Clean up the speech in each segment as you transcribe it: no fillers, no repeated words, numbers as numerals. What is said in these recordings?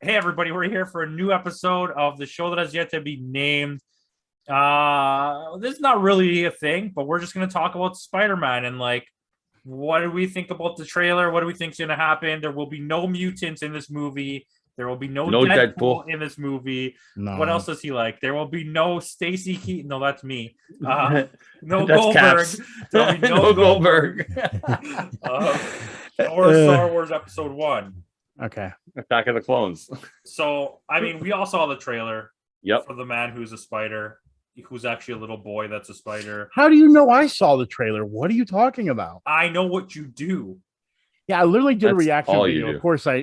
Hey everybody, we're here for a new episode of the show that has yet to be named. This is not really a thing, but we're just gonna talk about Spider-Man and like what do we think about the trailer? What do we think's gonna happen? There will be no mutants in this movie. There will be no Deadpool in this movie. No. What else does he like? There will be no Stacy Keaton. No, that's me. No That's Goldberg. Caps. There'll be no Goldberg. Or Star Wars Episode 1. Okay. Attack of the Clones. So, I mean, we all saw the trailer Yep. for the man who's a spider, who's actually a little boy that's a spider. How do you know I saw the trailer? What are you talking about? I know what you do. Yeah, I literally did a That's reaction all you video. do. Of course I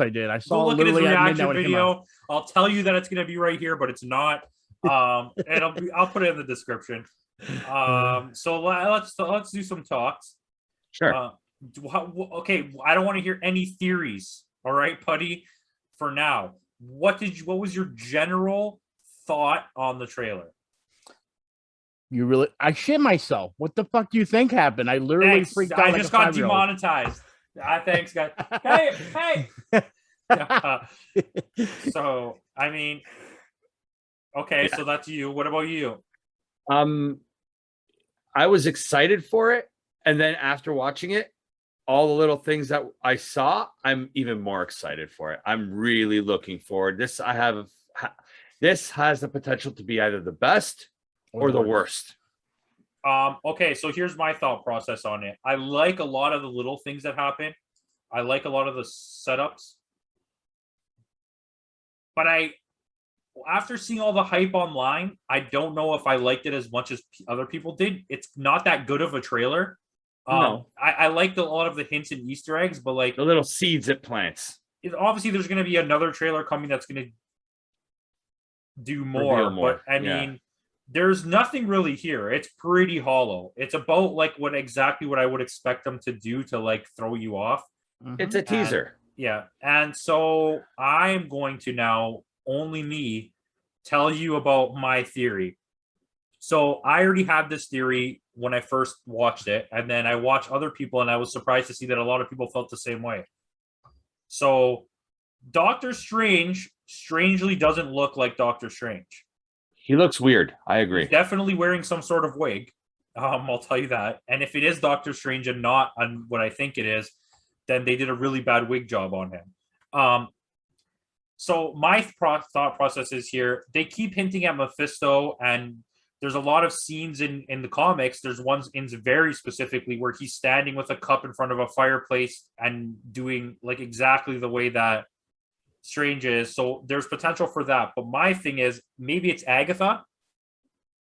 did. I saw Go look at his literally at reaction midnight when it came out. video. I'll tell you that it's going to be right here, but it's not. I'll put it in the description. So let's do some talks. Sure. Okay, I don't want to hear any theories. All right, Putty. For now, what was your general thought on the trailer? I shit myself. What the fuck do you think happened? I literally freaked out. I like just a got 5-year-old. demonetized. Thanks, guys. Hey. So, I mean, okay, so that's you. What about you? I was excited for it, and then after watching it, all the little things that I saw, I'm even more excited for it. I'm really looking forward. This has the potential to be either the best or the worst. Okay, so here's my thought process on it. I like a lot of the little things that happen. I like a lot of the setups. But after seeing all the hype online, I don't know if I liked it as much as other people did. It's not that good of a trailer. No. I liked a lot of the hints and Easter eggs, but like the little seeds it plants. Obviously, there's going to be another trailer coming that's going to do more. But I mean, there's nothing really here. It's pretty hollow. It's about like exactly what I would expect them to do to like throw you off. It's a teaser. And so I am going to now tell you about my theory. So I already had this theory when I first watched it, and then I watched other people, and I was surprised to see that a lot of people felt the same way. So Doctor Strange strangely doesn't look like Doctor Strange. He looks weird. I agree. He's definitely wearing some sort of wig. I'll tell you that. And if it is Doctor Strange and not on what I think it is, then they did a really bad wig job on him. So my thought process is here. They keep hinting at Mephisto, and there's a lot of scenes in the comics. There's ones in very specifically where he's standing with a cup in front of a fireplace and doing like exactly the way that Strange is. So there's potential for that. But my thing is maybe it's Agatha.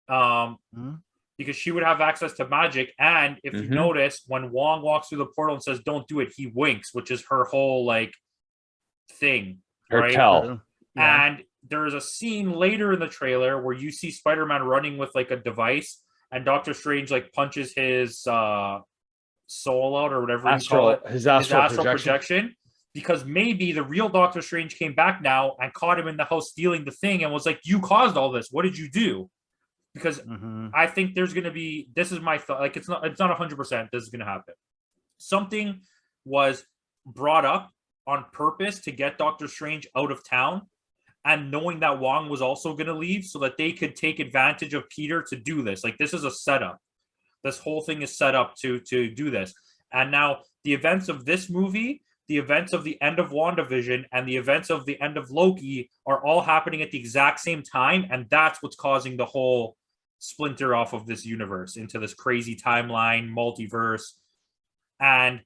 Because she would have access to magic. And if you notice, when Wong walks through the portal and says, "Don't do it," he winks, which is her whole like thing. Her tell. And there is a scene later in the trailer where you see Spider-Man running with like a device, and Doctor Strange like punches his soul out or whatever you call it, his astral projection. Because maybe the real Doctor Strange came back now and caught him in the house stealing the thing and was like, "You caused all this. What did you do?" Because I think there's going to be, this is my thought, like it's not 100% this is going to happen. Something was brought up on purpose to get Doctor Strange out of town, and knowing that Wong was also going to leave so that they could take advantage of Peter to do this. Like this is a setup. This whole thing is set up to do this. And now the events of this movie, the events of the end of WandaVision, and the events of the end of Loki are all happening at the exact same time. And that's what's causing the whole splinter off of this universe into this crazy timeline, multiverse. And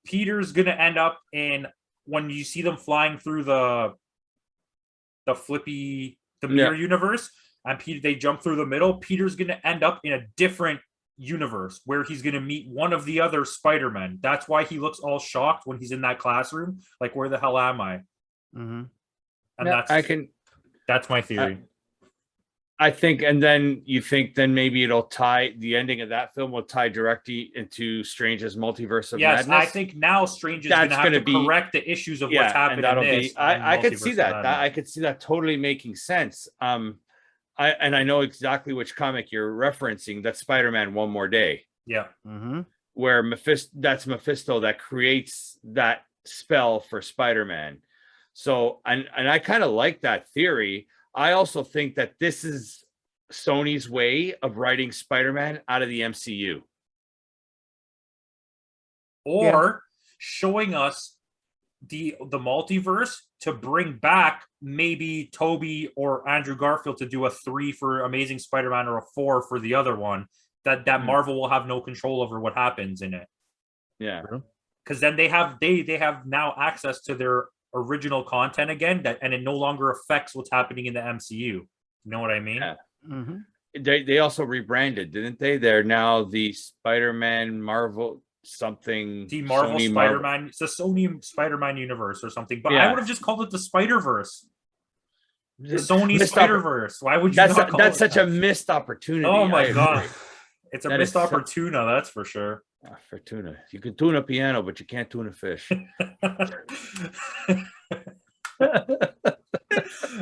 Peter's going to end up in, when you see them flying through the mirror universe, and they jump through the middle, Peter's going to end up in a different universe where he's going to meet one of the other Spider-Men. That's why he looks all shocked when he's in that classroom, like, where the hell am I? And that's my theory. I think, and then you think then maybe it'll tie, the ending of that film will tie directly into Strange's multiverse of madness. I think now Strange is going to have to correct the issues of what's happened in this. I could see that. I could see that totally making sense. I know exactly which comic you're referencing. That's Spider-Man One More Day. Yeah. Where that's Mephisto that creates that spell for Spider-Man. So, and I kind of like that theory. I also think that this is Sony's way of writing Spider-Man out of the MCU. Or showing us the multiverse to bring back maybe Toby or Andrew Garfield to do a 3 for Amazing Spider-Man or a 4 for the other one. That Marvel will have no control over what happens in it. Yeah. Because then they have now access to their original content again, and it no longer affects what's happening in the MCU. You know what I mean? Yeah. They also rebranded, didn't they? They're now the Spider-Man Marvel something. The Marvel Sony Spider-Man. It's the Sony Spider-Man universe or something. But I would have just called it the Spider-Verse. The Sony Spider-Verse. Why would you not call that's it such that? a missed opportunity. Oh my god. It's a missed opportunity, that's for sure. For tuna. You can tune a piano, but you can't tune a fish.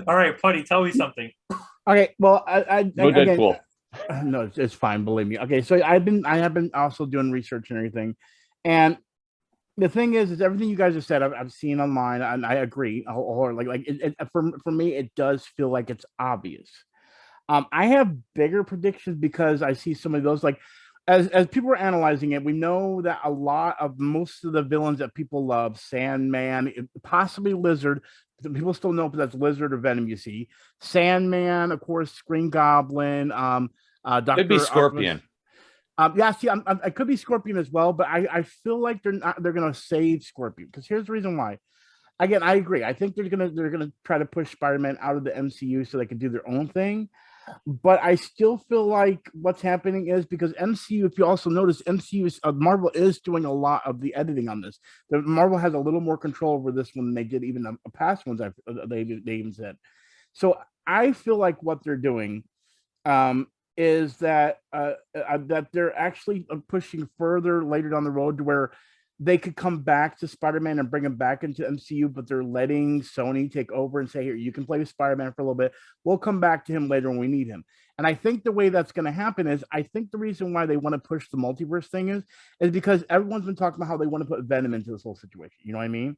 All right, Putty, tell me something. Okay, well, I again, cool. No, it's fine. Believe me. Okay, so I have been also doing research and everything, and the thing is everything you guys have said I've seen online, and I agree. Or for me, it does feel like it's obvious. I have bigger predictions because I see some of those like. As people are analyzing it, we know that a lot of most of the villains that people love, Sandman, possibly Lizard, people still know if that's Lizard or Venom. You see, Sandman, of course, Green Goblin, Doctor. Could be Scorpion. Yeah, see, I could be Scorpion as well, but I feel like they're gonna save Scorpion because here's the reason why. Again, I agree. I think they're gonna try to push Spider-Man out of the MCU so they can do their own thing. But I still feel like what's happening is because MCU, if you also notice, Marvel is doing a lot of the editing on this. Marvel has a little more control over this one than they did even the past ones. They even said. So I feel like what they're doing is that that they're actually pushing further later down the road to where they could come back to Spider-Man and bring him back into MCU, but they're letting Sony take over and say, here, you can play with Spider-Man for a little bit. We'll come back to him later when we need him. And I think the way that's going to happen is, I think the reason why they want to push the multiverse thing is because everyone's been talking about how they want to put Venom into this whole situation. You know what I mean?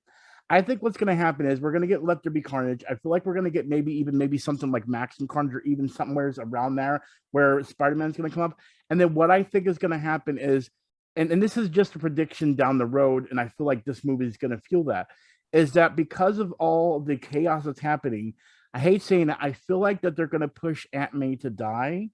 I think what's going to happen is we're going to get Let There Be Carnage. I feel like we're going to get maybe something like Maximum Carnage or even somewhere around there where Spider-Man's going to come up. And then what I think is going to happen is, and this is just a prediction down the road, and I feel like this movie is going to feel that, is that because of all the chaos that's happening, I hate saying it, I feel like that they're going to push Aunt May to die,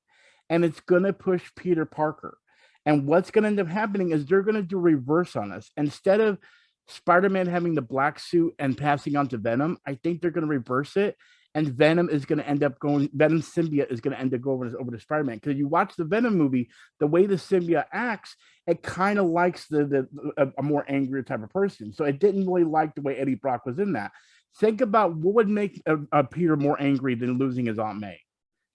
and it's going to push Peter Parker. And what's going to end up happening is they're going to do reverse on us. Instead of Spider-Man having the black suit and passing on to Venom, I think they're going to reverse it. And Venom is going to end up going, Venom symbiote is going to end up going over to Spider-Man. Because you watch the Venom movie, the way the symbiote acts, it kind of likes a more angry type of person. So it didn't really like the way Eddie Brock was in that. Think about what would make Peter more angry than losing his Aunt May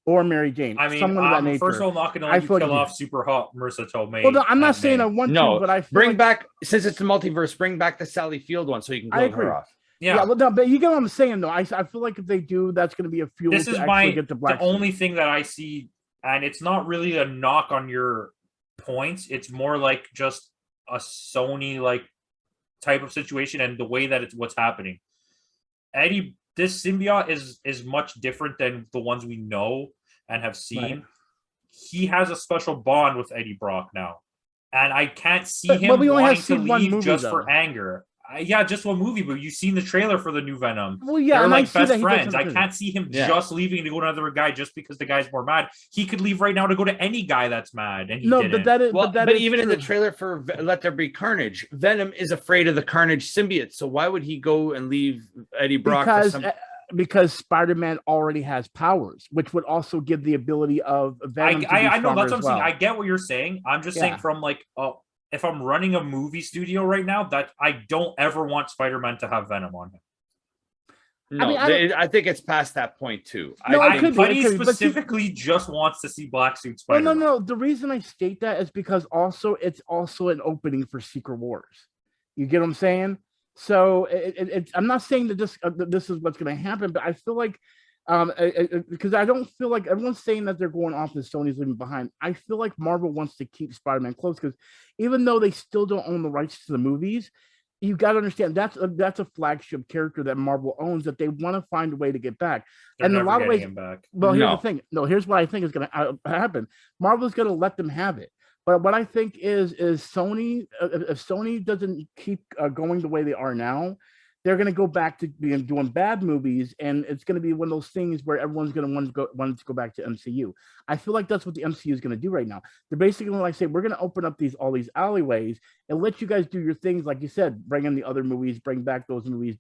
or Mary Jane. I mean, someone of that nature. First of all, not going to let you kill off super hot Marissa Tomei. Well, no, I'm not saying I want to, but I feel bring back, since it's the multiverse, bring back the Sally Field one so you can kill her off. Yeah, well, no, but you get what I'm saying, though. I feel like if they do, that's going to be a fuel this to is actually get the black. The only thing that I see, and it's not really a knock on your points. It's more like just a Sony like type of situation and the way that it's what's happening. Eddie, this symbiote is much different than the ones we know and have seen. Right. He has a special bond with Eddie Brock now, and I can't see him wanting to leave just for anger. Yeah, just one movie, but you've seen the trailer for the new Venom. Well, yeah, they're like best friends. I can't see him just leaving to go to another guy just because the guy's more mad. He could leave right now to go to any guy that's mad, and he didn't. But even in the trailer for Let There Be Carnage, Venom is afraid of the Carnage symbiote. So why would he go and leave Eddie Brock? Because Spider-Man already has powers, which would also give the ability of Venom. I know that's what I'm saying. I get what you're saying. I'm just saying from like if I'm running a movie studio right now, that I don't ever want Spider-Man to have Venom on him. No, I think it's past that point too. No, I think Buddy specifically just wants to see Black Suit Spider-Man. No. The reason I state that is because it's also an opening for Secret Wars. You get what I'm saying? So I'm not saying that this is what's going to happen, but I feel like because I don't feel like everyone's saying that they're going off and Sony's leaving behind. I feel like Marvel wants to keep Spider-Man close because even though they still don't own the rights to the movies, you got to understand that's a flagship character that Marvel owns that they want to find a way to get back. They're and in a never lot of getting ways, him back. well, here's the No. thing. No, here's what I think is going to happen. Marvel's going to let them have it. But what I think is Sony, if Sony doesn't keep going the way they are now, they're going to go back to doing bad movies, and it's going to be one of those things where everyone's going to want to go back to MCU. I feel like that's what the MCU is going to do right now. They're basically like say we're going to open up all these alleyways and let you guys do your things, like you said, bring in the other movies, bring back those movies,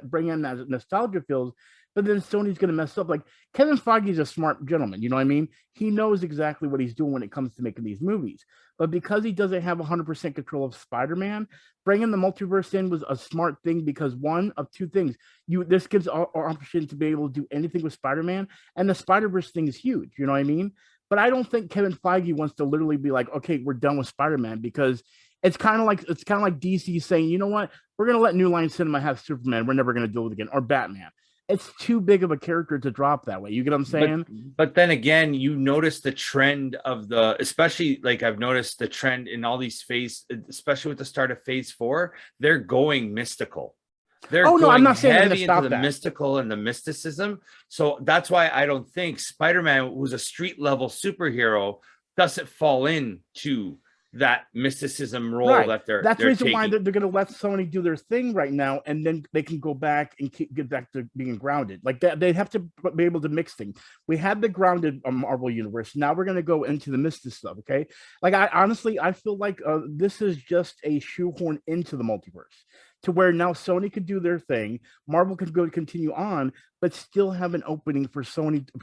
bring in that nostalgia feels. But then Sony's going to mess up. Like Kevin Feige's a smart gentleman, you know what I mean? He knows exactly what he's doing when it comes to making these movies. But because he doesn't have 100% control of Spider-Man, bringing the multiverse in was a smart thing because one of two things. This gives our opportunity to be able to do anything with Spider-Man, and the Spider-Verse thing is huge, you know what I mean? But I don't think Kevin Feige wants to literally be like, okay, we're done with Spider-Man, because it's kind of like DC saying, you know what, we're gonna let New Line Cinema have Superman, we're never gonna do it again, or Batman. It's too big of a character to drop that way. You get what I'm saying? But then again, you notice the trend of especially like I've noticed the trend in all these especially with the start of Phase 4, they're going mystical. They're going I'm not saying heavy into the that. mystical and the mysticism. So that's why I don't think Spider-Man, who's a street level superhero, doesn't fall into that mysticism role that that's the reason taking. why they're going to let Sony do their thing right now, and then they can go back and get back to being grounded. Like that, they have to be able to mix things. We had the grounded Marvel universe. Now we're going to go into the mystic stuff. Okay, like I feel like this is just a shoehorn into the multiverse, to where now Sony could do their thing, Marvel could continue on, but still have an opening for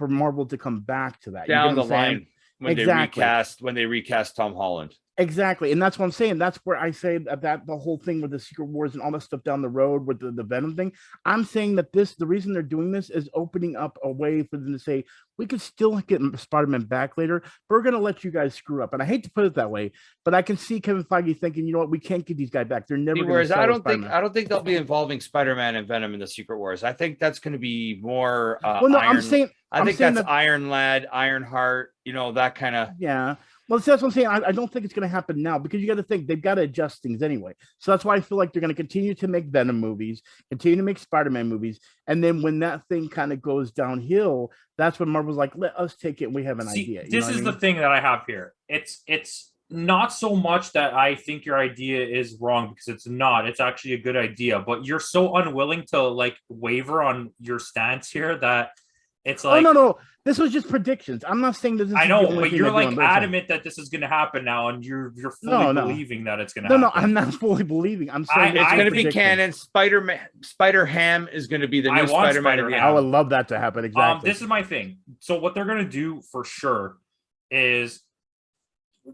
Marvel to come back to that Down the line when they recast Tom Holland. Exactly. And that's what I'm saying. That's where I say that the whole thing with the Secret Wars and all that stuff down the road with the Venom thing, I'm saying that the reason they're doing this is opening up a way for them to say, we could still get Spider-Man back later, but we're going to let you guys screw up. And I hate to put it that way, but I can see Kevin Feige thinking, you know what, we can't get these guys back. They're never going to. I don't think they'll be involving Spider-Man and Venom in the Secret Wars. I think that's going to be more. I think that's Iron Lad, Ironheart, that kind of. Yeah. Well, that's what I'm saying. I don't think it's going to happen now, because you got to think they've got to adjust things anyway. So that's why I feel like they're going to continue to make Venom movies, continue to make Spider-Man movies. And then when that thing kind of goes downhill, that's when Marvel's like, let us take it. We have an idea. This is the thing that I have here. It's not so much that I think your idea is wrong, because it's not. It's actually a good idea. But you're so unwilling to like waver on your stance here that it's like, oh no, this was just predictions. I'm not saying this. I know, but you're like adamant that this is going to happen now, and you're fully believing that it's going to happen. No, I'm not fully believing. I'm saying it's going to be canon. Spider-Ham is going to be the new Spider-Man. I would love that to happen. Exactly. This is my thing. So what they're going to do for sure is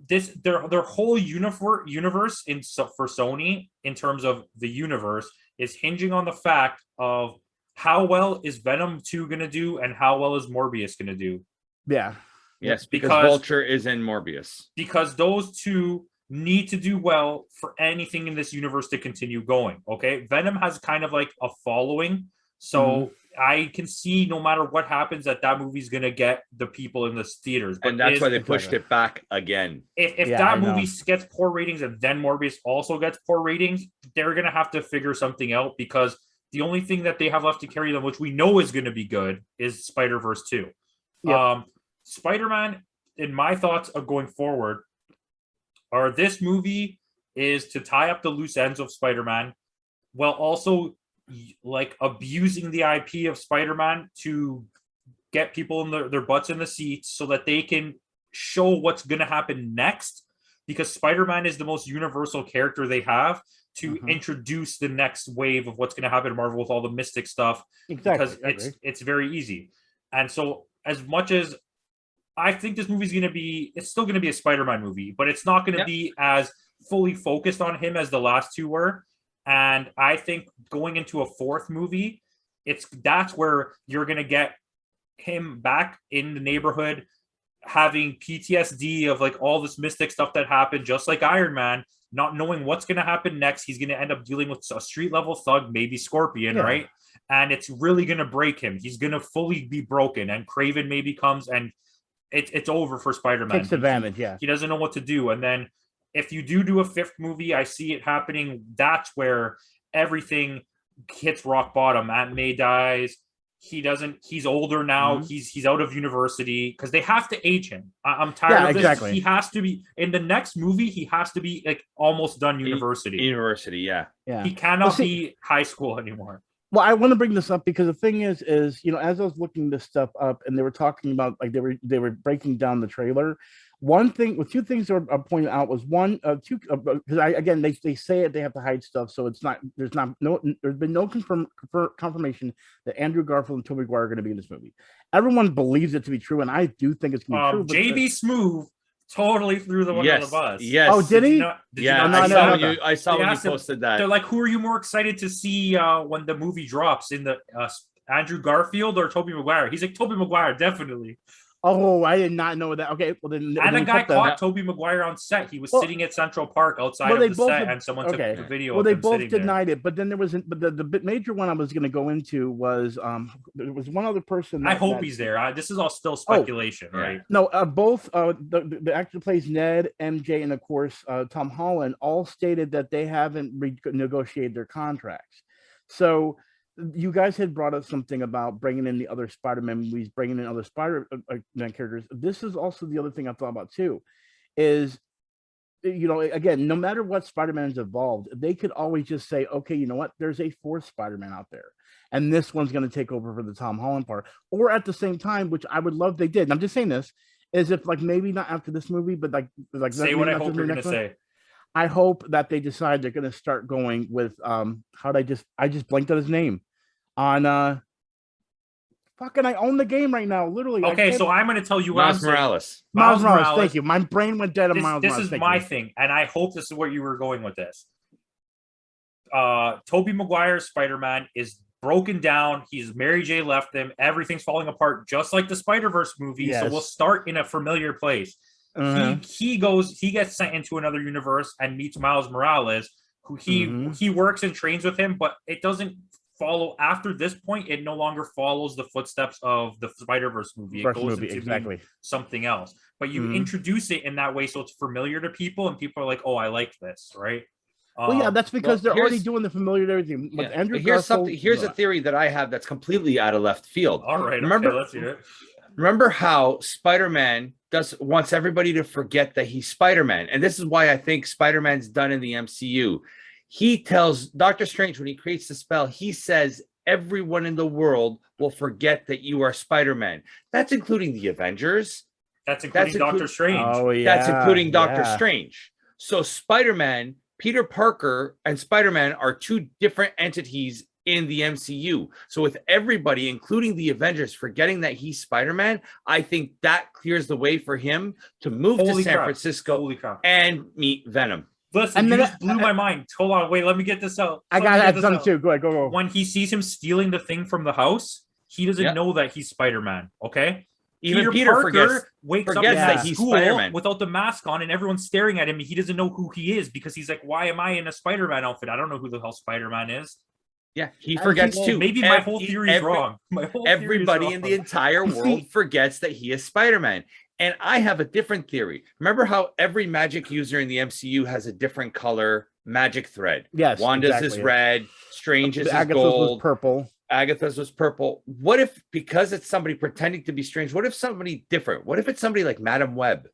their whole universe for Sony in terms of the universe is hinging on the fact of how well is Venom 2 going to do, and how well is Morbius going to do? Yeah. Yes, because Vulture is in Morbius. Because those two need to do well for anything in this universe to continue going, okay? Venom has kind of like a following, so I can see no matter what happens that movie's going to get the people in the theaters. But and that's why they pushed it back again. If that movie gets poor ratings and then Morbius also gets poor ratings, they're going to have to figure something out, because the only thing that they have left to carry them, which we know is going to be good, is Spider-Verse 2. Yep. Spider-Man, in my thoughts of going forward, this movie is to tie up the loose ends of Spider-Man, while also like abusing the IP of Spider-Man to get people in their butts in the seats so that they can show what's going to happen next, because Spider-Man is the most universal character they have to introduce the next wave of what's going to happen in Marvel with all the mystic stuff. Exactly. Because it's very easy. And so as much as I think this movie's going to be, it's still going to be a Spider-Man movie, but it's not going to be as fully focused on him as the last two were. And I think going into a fourth movie, that's where you're going to get him back in the neighborhood, having PTSD of like all this mystic stuff that happened, just like Iron Man, not knowing what's going to happen next. He's going to end up dealing with a street level thug, maybe Scorpion, right? And it's really going to break him. He's going to fully be broken, and Kraven maybe comes, and it's over for Spider-Man. Takes advantage, He doesn't know what to do. And then if you do a fifth movie, I see it happening. That's where everything hits rock bottom. Aunt May dies. He's older now. He's out of university because they have to age him. I'm tired of this. Exactly. He has to be in the next movie. He has to be like almost done university. Yeah. He cannot be high school anymore. Well, I want to bring this up because the thing is, you know, as I was looking this stuff up and they were talking about, like, they were breaking down the trailer. Two things that were pointed out was because again, they say it, they have to hide stuff, so there's been no confirmation that Andrew Garfield and Tobey Maguire are going to be in this movie. Everyone believes it to be true, and I do think it's going to be true. JB Smoove totally threw the one on the bus. Yes. Oh, did he? I saw when you posted that. They're like, who are you more excited to see when the movie drops? In the Andrew Garfield or Tobey Maguire? He's like, Tobey Maguire, definitely. Oh, I did not know that. Okay, well then. And a guy caught Tobey Maguire on set. He was sitting at Central Park outside of the set, and someone took the video. Well, they both denied it, but then there was, the major one I was going to go into was there was one other person. I hope he's there. This is all still speculation, right? No, both the actor who plays Ned, MJ, and of course Tom Holland all stated that they haven't renegotiated their contracts. So you guys had brought up something about bringing in the other Spider-Man movies, bringing in other Spider-Man characters. This is also the other thing I thought about too, is, you know, again, no matter what Spider-Man's evolved, they could always just say, okay, you know what, there's a fourth Spider-Man out there, and this one's going to take over for the Tom Holland part. Or at the same time, which I would love they did, and I'm just saying this, is if, like, maybe not after this movie, but like say what I hope you're going to say. I hope that they decide they're going to start going with I just blanked on his name on fucking, I own the game right now, literally. Okay, so I'm going to tell you Miles Morales. Miles Morales, thank you. My brain went dead on Miles Morales. This is my thing, and I hope this is where you were going with this. Tobey Maguire's Spider-Man is broken down. Mary J left him. Everything's falling apart, just like the Spider-Verse movie. Yes. So we'll start in a familiar place. He gets sent into another universe and meets Miles Morales, who he works and trains with him, but it doesn't follow after this point. It no longer follows the footsteps of the Spider-Verse movie. It goes into something else, but you introduce it in that way so it's familiar to people, and people are like, oh, I like this, right? Well, yeah, that's because they're already doing the familiar to everything. But Andrew here's a theory that I have that's completely out of left field. All right, let's hear it. Remember how Spider-Man wants everybody to forget that he's Spider-Man, and this is why I think Spider-Man's done in the MCU. He tells Doctor Strange, when he creates the spell, he says everyone in the world will forget that you are Spider-Man. That's including the Avengers. That's including Doctor Strange. Oh, yeah. That's including Doctor Strange. So Spider-Man, Peter Parker, and Spider-Man are two different entities in the MCU. So with everybody, including the Avengers, forgetting that he's Spider-Man, I think that clears the way for him to move to San Francisco and meet Venom. Listen, you just blew my mind. Hold on, wait, let me get this out. I got that done too. Go ahead, go. When he sees him stealing the thing from the house, he doesn't know that he's Spider-Man, okay? Even Peter Parker wakes up that he's Spider-Man without the mask on, and everyone's staring at him. He doesn't know who he is because he's like, why am I in a Spider-Man outfit? I don't know who the hell Spider-Man is. Yeah, he forgets too. Maybe my whole theory is wrong. Everybody in the entire world forgets that he is Spider-Man. And I have a different theory. Remember how every magic user in the MCU has a different color magic thread? Yes. Wanda's is red, Strange's is gold. Was purple. Agatha's was purple. What if, because it's somebody pretending to be Strange, what if somebody different? What if it's somebody like Madam Web?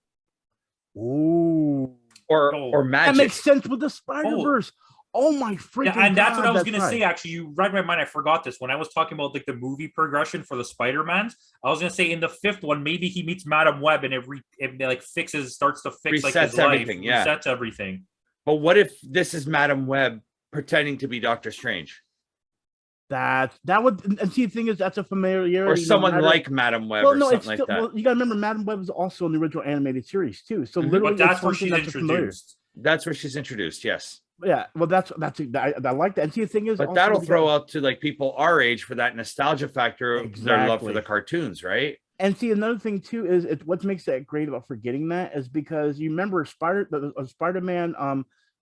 Ooh. Or Magic? That makes sense with the Spider-Verse. Oh my freaking God, and that's what I was going to say. Actually, you read my mind. I forgot this. When I was talking about like the movie progression for the Spider-Mans, I was going to say in the fifth one, maybe he meets Madam Web and it like starts to fix like his life, resets everything. But what if this is Madam Web pretending to be Doctor Strange? That would, and see, the thing is, that's a familiarity. Or someone like Madam Web, or something like that. Well, you got to remember, Madam Web was also in the original animated series too. So literally, but that's where she's introduced. That's where she's introduced. Yes. Yeah, well, I like that. And see, the thing is, but that'll throw out to like people our age for that nostalgia factor of their love for the cartoons, right? And see, another thing too is what makes that great about forgetting that is because you remember Spider-Man,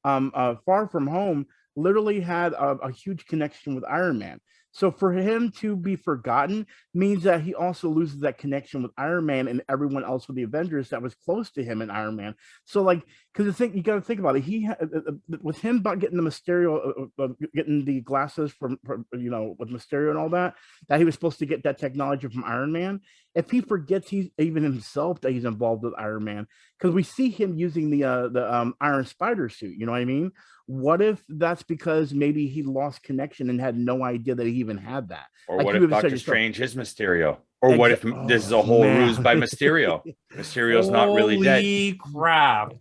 Far From Home literally had a huge connection with Iron Man. So for him to be forgotten means that he also loses that connection with Iron Man and everyone else with the Avengers that was close to him in Iron Man. So like because the thing you got to think about it, with him about getting the Mysterio, getting the glasses from with Mysterio and all that he was supposed to get that technology from Iron Man. If he forgets he's even himself that he's involved with Iron Man, because we see him using the Iron Spider suit, you know what I mean? What if that's because maybe he lost connection and had no idea that he even had that? Or what if Doctor Strange is Mysterio? Or what if this is a whole ruse by Mysterio? Mysterio's not really dead. Holy crap.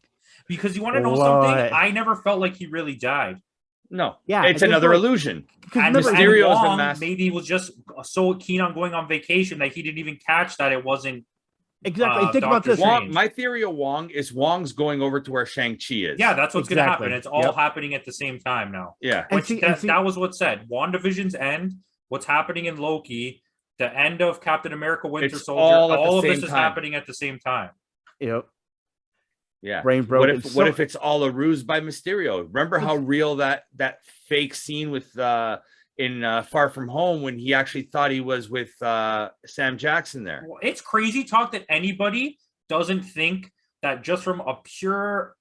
Because you want to know something? I never felt like he really died. No. Yeah. It's another illusion. And Mysterio is the master. Maybe he was just so keen on going on vacation that he didn't even catch that it wasn't. Exactly. Think about this. My theory of Wong is Wong's going over to where Shang-Chi is. Yeah, that's what's going to happen. It's all happening at the same time now. Yeah. Which that was what said. WandaVision's end, what's happening in Loki, the end of Captain America Winter Soldier, all of this is happening at the same time. Yep. Yeah. What if it's all a ruse by Mysterio? Remember how real that fake scene with in Far From Home when he actually thought he was with Sam Jackson there? Well, it's crazy talk that anybody doesn't think that just from a pure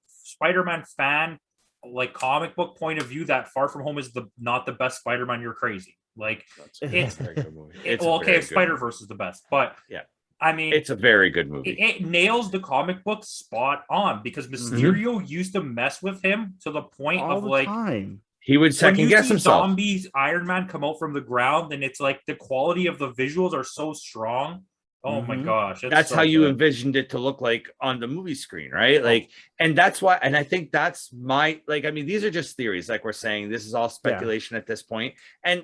Spider-Man fan, like comic book point of view, that Far From Home is not the best Spider-Man. You're crazy. Like it's a very good movie. Spider-Verse is the best, but yeah. I mean, it's a very good movie. It nails the comic book spot on because Mysterio used to mess with him to the point of like he would second guess himself. Zombies, Iron Man come out from the ground, and it's like the quality of the visuals are so strong. Oh my gosh, that's so how you envisioned it to look like on the movie screen, right? Like, and that's why, and I think that's my I mean, these are just theories, like we're saying. This is all speculation at this point, and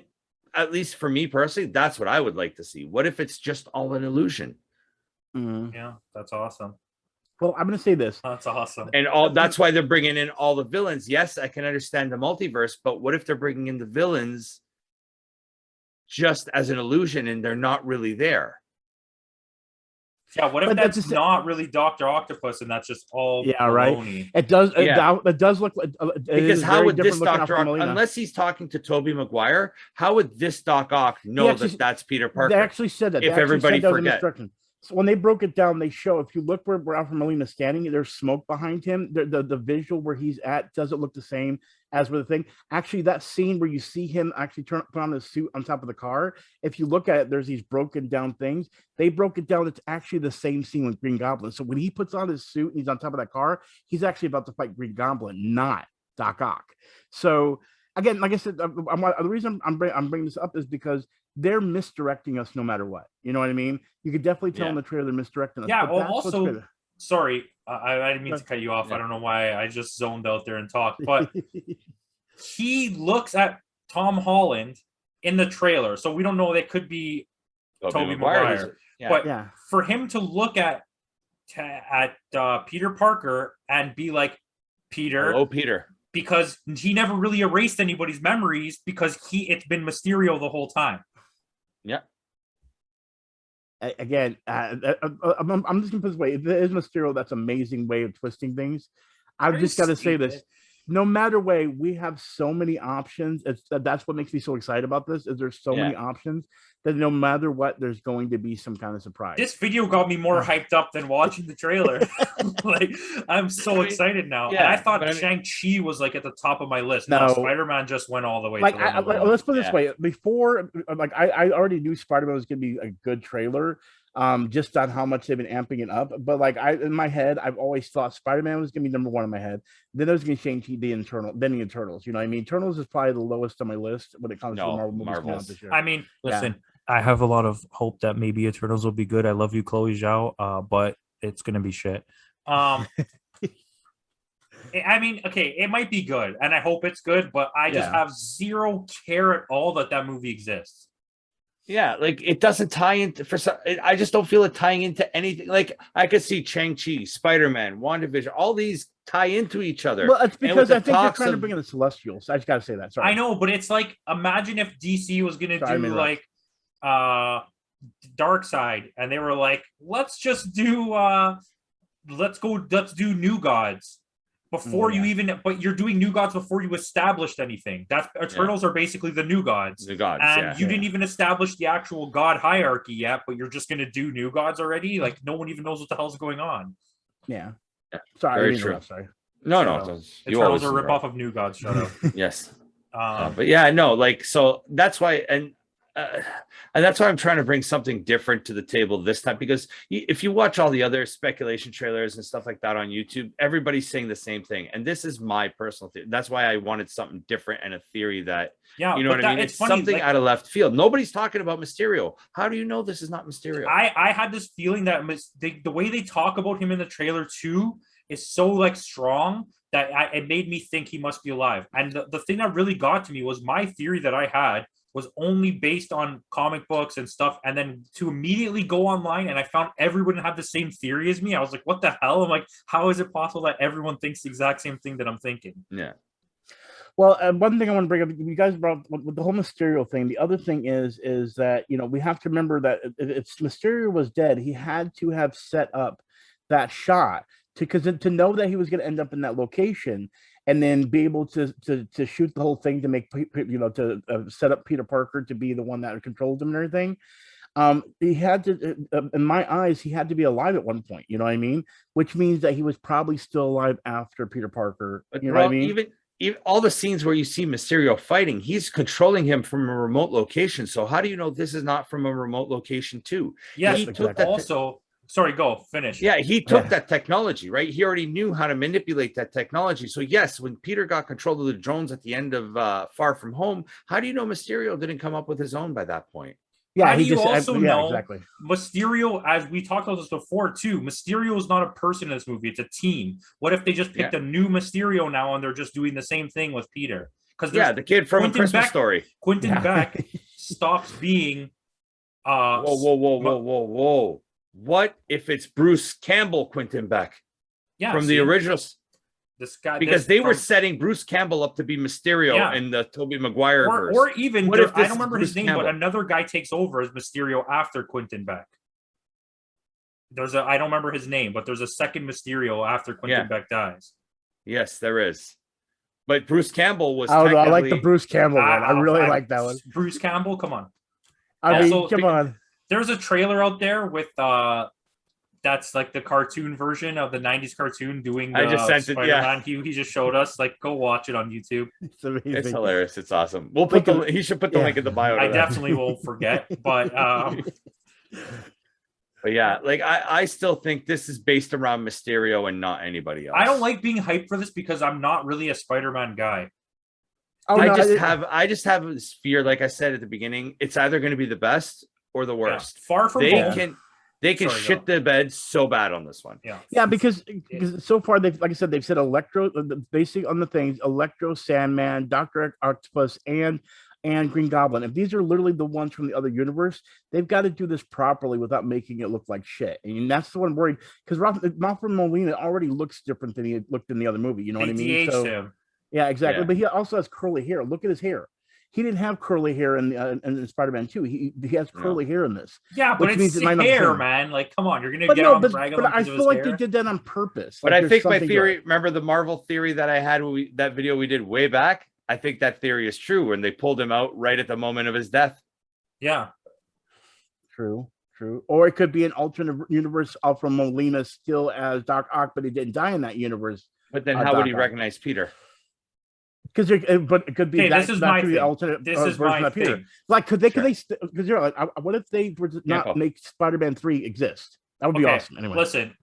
at least for me personally, that's what I would like to see. What if it's just all an illusion? Yeah, that's awesome. Well, I'm going to say this. That's awesome. And that's why they're bringing in all the villains. Yes, I can understand the multiverse, but what if they're bringing in the villains just as an illusion and they're not really there? Yeah, what if that's not really Dr. Octopus and that's just all baloney? Right. It does. It does look like because how would this Dr. Ock, unless he's talking to Tobey Maguire, how would this Doc Ock know that that's Peter Parker? They actually said that. If everybody forget. So when they broke it down, they show if you look where Alfred Molina's standing, there's smoke behind him. The visual where he's at doesn't look the same as with the thing. Actually, that scene where you see him actually put on his suit on top of the car, if you look at it, there's these broken down things. They broke it down. It's actually the same scene with Green Goblin. So when he puts on his suit and he's on top of that car, he's actually about to fight Green Goblin, not Doc Ock. So again, like I said, the reason I'm bringing this up is because they're misdirecting us no matter what. You know what I mean? You could definitely tell in the trailer they're misdirecting us. Yeah, well, also, sorry, I didn't mean to cut you off. I don't know why I just zoned out there and talked, but he looks at Tom Holland in the trailer, so we don't know. That could be Tobey Maguire. But for him to look at Peter Parker and be like, Peter. Hello, Peter. Because he never really erased anybody's memories because it's been Mysterio the whole time. Yeah. Again, I'm just gonna put this way. If there is Mysterio, that's an amazing way of twisting things. I've just got to say this. No matter way, we have so many options. That's what makes me so excited about this. Is there's so many options that no matter what, there's going to be some kind of surprise. This video got me more hyped up than watching the trailer. Like I'm so excited now. Yeah, and I thought Shang-Chi was like at the top of my list. No, Spider-Man just went all the way. Like, let's put it this way. Before, like I already knew Spider-Man was going to be a good trailer. Just on how much they've been amping it up. But like in my head, I've always thought Spider-Man was gonna be number one in my head. Then there's gonna be Shang-Chi, the Eternals. You know what I mean? Eternals is probably the lowest on my list when it comes to the Marvel movies coming out this year. I mean, listen, I have a lot of hope that maybe Eternals will be good. I love you, Chloe Zhao, but it's gonna be shit. I mean, okay, it might be good, and I hope it's good, but I just have zero care at all that movie exists. Yeah, like it doesn't tie into I just don't feel it tying into anything. Like I could see Shang-Chi, Spider-Man, WandaVision, all these tie into each other. Well, it's because I think they're trying to bring in the Celestials. I just gotta say that. Sorry. I know, but it's like imagine if DC was gonna do like Dark Side, and they were like, let's do New Gods. Before you even, but you're doing New Gods before you established anything. That's Eternals are basically the New Gods. The gods, and you didn't even establish the actual God hierarchy yet, but you're just gonna do New Gods already. Like no one even knows what the hell's going on. Yeah. Sorry, I very didn't true. interrupt, sorry. No, Shut no, up. you Eternals always are a interrupt. ripoff of New Gods. Shut up. Yes. Um, But yeah, no, like, so that's why, and that's why I'm trying to bring something different to the table this time, because if you watch all the other speculation trailers and stuff like that on YouTube, everybody's saying the same thing. And this is my personal theory. That's why I wanted something different and a theory that, yeah, you know what I mean? It's It's funny, something like, out of left field. Nobody's talking about Mysterio. How do you know this is not Mysterio? I had this feeling that the way they talk about him in the trailer too is so like strong that it made me think he must be alive. And the thing that really got to me was my theory that I had was only based on comic books and stuff. And then to immediately go online and I found everyone had the same theory as me. I was like, what the hell? I'm like, how is it possible that everyone thinks the exact same thing that I'm thinking? Yeah. Well, one thing I want to bring up, you guys brought up with the whole Mysterio thing. The other thing is that, you know, we have to remember that if Mysterio was dead, he had to have set up that shot to know that he was going to end up in that location, and then be able to shoot the whole thing to make, you know, to set up Peter Parker to be the one that controls him and everything. He had to, in my eyes, he had to be alive at one point. You know what I mean? Which means that he was probably still alive after Peter Parker. But you know what I mean? Even all the scenes where you see Mysterio fighting, he's controlling him from a remote location. So how do you know this is not from a remote location too? Yes, he exactly. took that. Also, sorry, go finish. Yeah, he took that technology, right? He already knew how to manipulate that technology. So yes, when Peter got control of the drones at the end of Far From Home, how do you know Mysterio didn't come up with his own by that point? Yeah, How do you also know exactly. Mysterio, as we talked about this before too, Mysterio is not a person in this movie, it's a team. What if they just picked a new Mysterio now and they're just doing the same thing with Peter? Because the kid from A Christmas Story. Quentin Beck stops being whoa. What if it's Bruce Campbell Quentin Beck? From the originals? This guy, because they were setting Bruce Campbell up to be Mysterio in the Tobey Maguire verse. Or even what if I don't remember his name, Campbell? but another guy takes over as Mysterio after Quentin Beck. I don't remember his name, but there's a second Mysterio after Quentin Beck dies. Yes, there is. But Bruce Campbell was. I like the Bruce Campbell one. I really like that one. Bruce Campbell, come on. I mean, come on. There's a trailer out there with that's like the cartoon version of the 90s cartoon doing the Spider-Man. He just showed us. Like, go watch it on YouTube. It's hilarious. It's awesome. We'll put he should put the link in the bio. I definitely won't forget. But yeah, like I still think this is based around Mysterio and not anybody else. I don't like being hyped for this because I'm not really a Spider-Man guy. I just have this fear, like I said at the beginning, it's either going to be the best or the worst. Far from they can shit the bed so bad on this one. Yeah, because so far they've, like I said, they've said Electro, basically on the things, Electro, Sandman, Dr. Octopus, and Green Goblin. If these are literally the ones from the other universe, they've got to do this properly without making it look like shit. And that's the one I'm worried, because Alfred Molina already looks different than he looked in the other movie. You know what I mean? So, yeah, exactly. Yeah. But he also has curly hair. Look at his hair. He didn't have curly hair in Spider-Man 2. He has curly hair in this. Yeah, but it's hair, man. Like, come on, you're gonna get on brag on. But I feel like they did that on purpose. But I think my theory. Remember the Marvel theory that I had? That video we did way back. I think that theory is true when they pulled him out right at the moment of his death. Yeah, true. Or it could be an alternate universe. Alfred Molina still as Doc Ock, but he didn't die in that universe. But then how would he recognize Peter? But it could be this is my alternate version of Peter. Like, could they? Because you're like, what if they were to not make Spider-Man 3 exist? That would be awesome. Anyway, listen.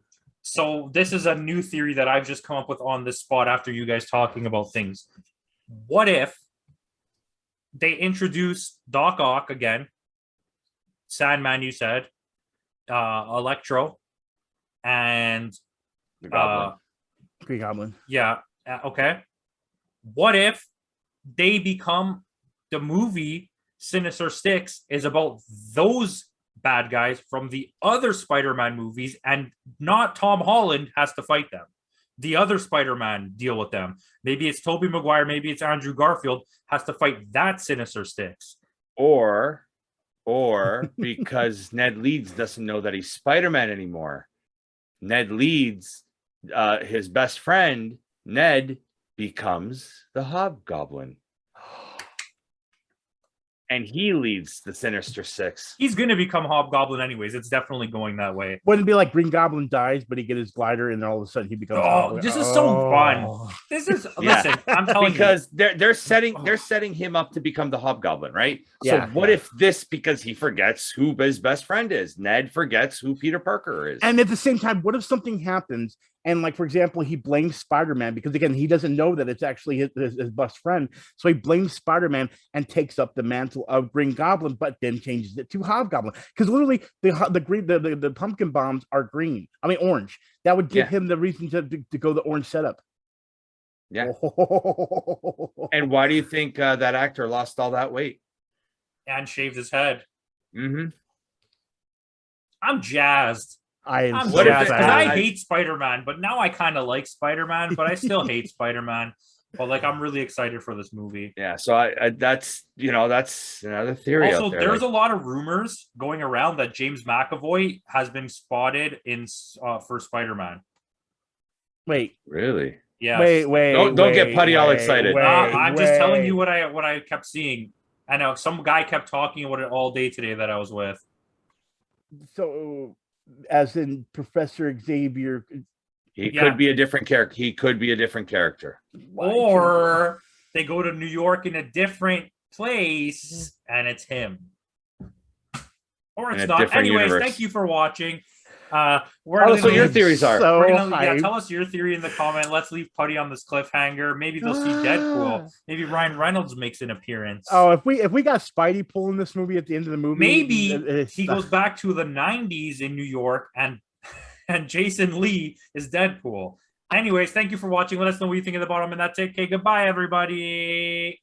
So this is a new theory that I've just come up with on this spot after you guys talking about things. What if they introduce Doc Ock again, Sandman, you said, Electro, and the Goblin. Green Goblin. Yeah. Okay. What if they become the movie Sinister Six is about those bad guys from the other Spider-Man movies, and not Tom Holland has to fight them? The other Spider-Man deal with them. Maybe it's Tobey Maguire, maybe it's Andrew Garfield has to fight that Sinister Six. Or because Ned Leeds doesn't know that he's Spider-Man anymore. Ned Leeds, his best friend, Ned, becomes the Hobgoblin. and he leads the Sinister Six. He's going to become Hobgoblin anyways. It's definitely going that way. Wouldn't be like Green Goblin dies, but he get his glider, and then all of a sudden he becomes. Oh, this is so fun. This is listen. I'm telling because they're setting him up to become the Hobgoblin, right? So what if this, because he forgets who his best friend is? Ned forgets who Peter Parker is, and at the same time, what if something happens? And like, for example, he blames Spider-Man because, again, he doesn't know that it's actually his best friend. So he blames Spider-Man and takes up the mantle of Green Goblin, but then changes it to Hobgoblin. Because literally the pumpkin bombs are green. I mean, orange. That would give him the reason to go the orange setup. Yeah. And why do you think that actor lost all that weight? And shaved his head. Mm-hmm. I'm jazzed. I'm jazzed because I hate Spider-Man, but now I kind of like Spider-Man, but I still hate Spider-Man. But like, I'm really excited for this movie. Yeah, so I that's another theory. Also, out there. there's a lot of rumors going around that James McAvoy has been spotted in for Spider-Man. Wait, really? Yeah. Wait. Don't get Putty all excited. I'm just telling you what I kept seeing. I know some guy kept talking about it all day today that I was with. So, as in Professor Xavier, he could be a different character. He could be a different character. Or they go to New York in a different place and it's him. Or it's not. Anyways, thank you for watching. So your theories are. Tell us your theory in the comment. Let's leave Putty on this cliffhanger. Maybe they'll see Deadpool. Maybe Ryan Reynolds makes an appearance. Oh, if we got Spidey pulling this movie at the end of the movie, maybe he goes back to the 90s in New York and Jason Lee is Deadpool. Anyways, thank you for watching. Let us know what you think at the bottom, and that's it. Okay, goodbye, everybody.